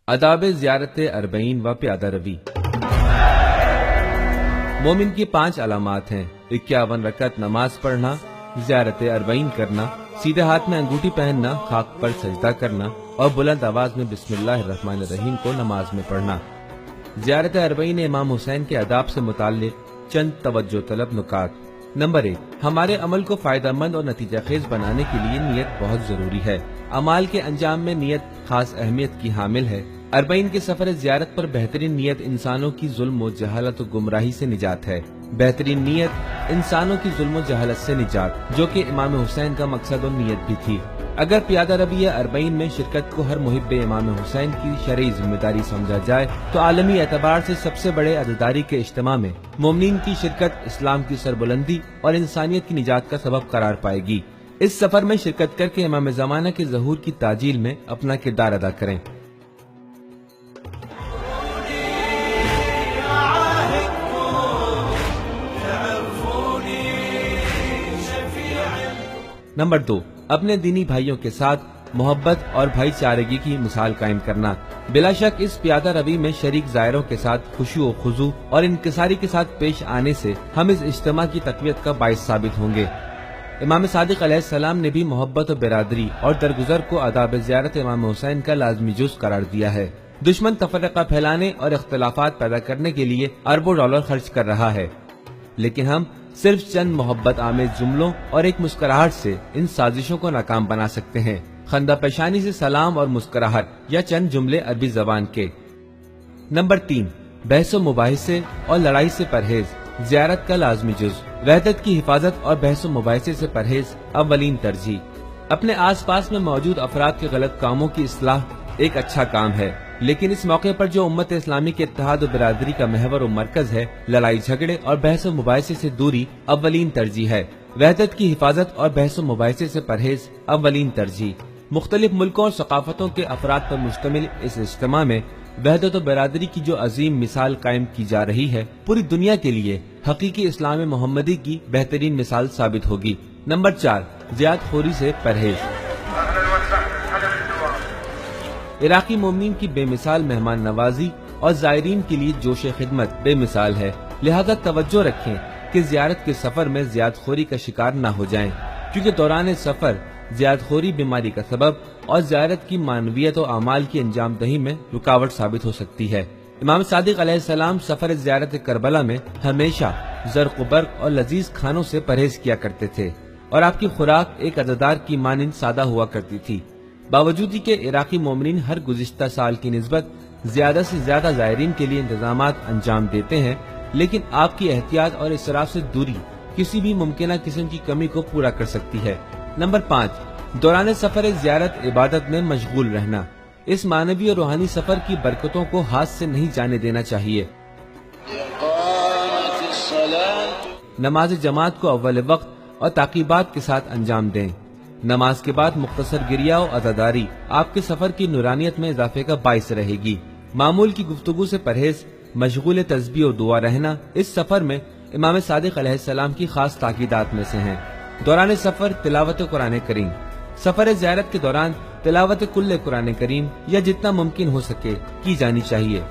آداب زیارت اربعین و پیادہ روی۔ مومن کی 5 علامات ہیں: 51 رکعت نماز پڑھنا، زیارت اربعین کرنا، سیدھے ہاتھ میں انگوٹھی پہننا، خاک پر سجدہ کرنا اور بلند آواز میں بسم اللہ الرحمن الرحیم کو نماز میں پڑھنا۔ زیارت اربعین امام حسین کے آداب سے متعلق چند توجہ طلب نکات۔ نمبر 1، ہمارے عمل کو فائدہ مند اور نتیجہ خیز بنانے کے لیے نیت بہت ضروری ہے۔ اعمال کے انجام میں نیت خاص اہمیت کی حامل ہے۔ اربعین کے سفر زیارت پر بہترین نیت انسانوں کی ظلم و جہالت و گمراہی سے نجات ہے۔ بہترین نیت انسانوں کی ظلم و جہالت سے نجات، جو کہ امام حسین کا مقصد و نیت بھی تھی۔ اگر پیادہ روی اربعین میں شرکت کو ہر محب امام حسین کی شرعی ذمہ داری سمجھا جائے تو عالمی اعتبار سے سب سے بڑے عزاداری کے اجتماع میں مومنین کی شرکت اسلام کی سربلندی اور انسانیت کی نجات کا سبب قرار پائے گی۔ اس سفر میں شرکت کر کے امام زمانہ کے ظہور کی تعجیل میں اپنا کردار ادا کریں۔ نمبر 2، اپنے دینی بھائیوں کے ساتھ محبت اور بھائی چارگی کی مثال قائم کرنا۔ بلا شک اس پیادہ روی میں شریک زائروں کے ساتھ خشوع و خضوع اور انکساری کے ساتھ پیش آنے سے ہم اس اجتماع کی تقویت کا باعث ثابت ہوں گے۔ امام صادق علیہ السلام نے بھی محبت و برادری اور درگزر کو آداب زیارت امام حسین کا لازمی جز قرار دیا ہے۔ دشمن تفرقہ پھیلانے اور اختلافات پیدا کرنے کے لیے اربوں ڈالر خرچ کر رہا ہے، لیکن ہم صرف چند محبت آمیز جملوں اور ایک مسکراہٹ سے ان سازشوں کو ناکام بنا سکتے ہیں۔ خندہ پیشانی سے سلام اور مسکراہٹ یا چند جملے عربی زبان کے۔ نمبر 3، بحث و مباحثے اور لڑائی سے پرہیز زیارت کا لازمی جز۔ وحدت کی حفاظت اور بحث و مباحثے سے پرہیز اولین ترجیح۔ اپنے آس پاس میں موجود افراد کے غلط کاموں کی اصلاح ایک اچھا کام ہے، لیکن اس موقع پر جو امت اسلامی کے اتحاد و برادری کا محور و مرکز ہے، لڑائی جھگڑے اور بحث و مباحثے سے دوری اولین ترجیح ہے۔ وحدت کی حفاظت اور بحث و مباحثے سے پرہیز اولین ترجیح۔ مختلف ملکوں اور ثقافتوں کے افراد پر مشتمل اس اجتماع میں وحدت و برادری کی جو عظیم مثال قائم کی جا رہی ہے، پوری دنیا کے لیے حقیقی اسلام محمدی کی بہترین مثال ثابت ہوگی۔ نمبر 4، زیادہ خوری سے پرہیز۔ عراقی مومنین کی بے مثال مہمان نوازی اور زائرین کے لیے جوش خدمت بے مثال ہے، لہذا توجہ رکھیں کہ زیارت کے سفر میں زیادہ خوری کا شکار نہ ہو جائیں، کیونکہ دوران سفر زیادہ خوری بیماری کا سبب اور زیارت کی معنویت و اعمال کی انجام دہی میں رکاوٹ ثابت ہو سکتی ہے۔ امام صادق علیہ السلام سفر زیارت کربلا میں ہمیشہ زرق و برق اور لذیذ کھانوں سے پرہیز کیا کرتے تھے، اور آپ کی خوراک ایک عزادار کی مانند سادہ ہوا کرتی تھی۔ باوجود کہ عراقی مومنین ہر گزشتہ سال کی نسبت زیادہ سے زیادہ زائرین کے لیے انتظامات انجام دیتے ہیں، لیکن آپ کی احتیاط اور اسراف سے دوری کسی بھی ممکنہ قسم کی کمی کو پورا کر سکتی ہے۔ نمبر 5، دوران سفر زیارت عبادت میں مشغول رہنا۔ اس معنوی اور روحانی سفر کی برکتوں کو ہاتھ سے نہیں جانے دینا چاہیے۔ نماز جماعت کو اول وقت اور تعقیبات کے ساتھ انجام دیں۔ نماز کے بعد مختصر گریہ و عزاداری آپ کے سفر کی نورانیت میں اضافے کا باعث رہے گی۔ معمول کی گفتگو سے پرہیز، مشغول تسبیح و دعا رہنا اس سفر میں امام صادق علیہ السلام کی خاص تاکیدات میں سے ہیں۔ دوران سفر تلاوت قرآن کریم۔ سفر زیارت کے دوران تلاوت کل قرآن کریم یا جتنا ممکن ہو سکے کی جانی چاہیے،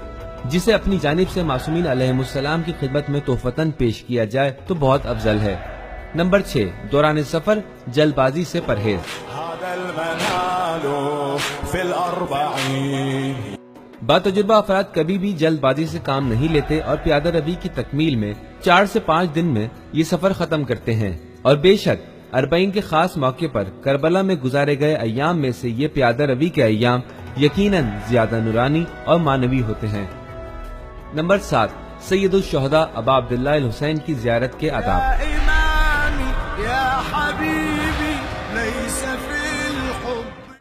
جسے اپنی جانب سے معصومین علیہ السلام کی خدمت میں تحفتاً پیش کیا جائے تو بہت افضل ہے۔ نمبر 6، دوران سفر جلد بازی سے پرہیز۔ با تجربہ افراد کبھی بھی جلد بازی سے کام نہیں لیتے اور پیادہ روی کی تکمیل میں 4 سے 5 دن میں یہ سفر ختم کرتے ہیں، اور بے شک اربعین کے خاص موقع پر کربلا میں گزارے گئے ایام میں سے یہ پیادہ روی کے ایام یقیناً زیادہ نورانی اور معنوی ہوتے ہیں۔ نمبر 7، سید الشہداء ابا عبداللہ الحسین کی زیارت کے آداب۔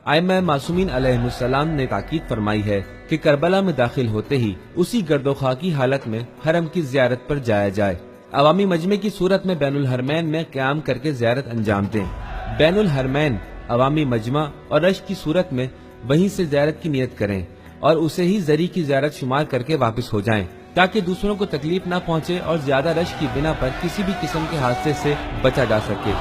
ائمہ معصومین علیہ السلام نے تاکید فرمائی ہے کہ کربلا میں داخل ہوتے ہی اسی گرد و خاک کی حالت میں حرم کی زیارت پر جایا جائے۔ عوامی مجمع کی صورت میں بین الحرمین میں قیام کر کے زیارت انجام دیں۔ بین الحرمین عوامی مجمع اور رش کی صورت میں وہیں سے زیارت کی نیت کریں اور اسے ہی ذریع کی زیارت شمار کر کے واپس ہو جائیں، تاکہ دوسروں کو تکلیف نہ پہنچے اور زیادہ رش کی بنا پر کسی بھی قسم کے حادثے سے بچا جا سکے۔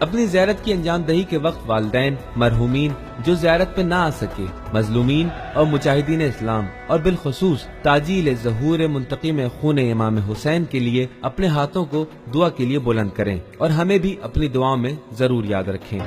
اپنی زیارت کی انجام دہی کے وقت والدین، مرحومین جو زیارت پہ نہ آ سکے، مظلومین اور مجاہدین اسلام اور بالخصوص تعجیل ظہور منتقم خون امام حسین کے لیے اپنے ہاتھوں کو دعا کے لیے بلند کریں اور ہمیں بھی اپنی دعاؤں میں ضرور یاد رکھیں۔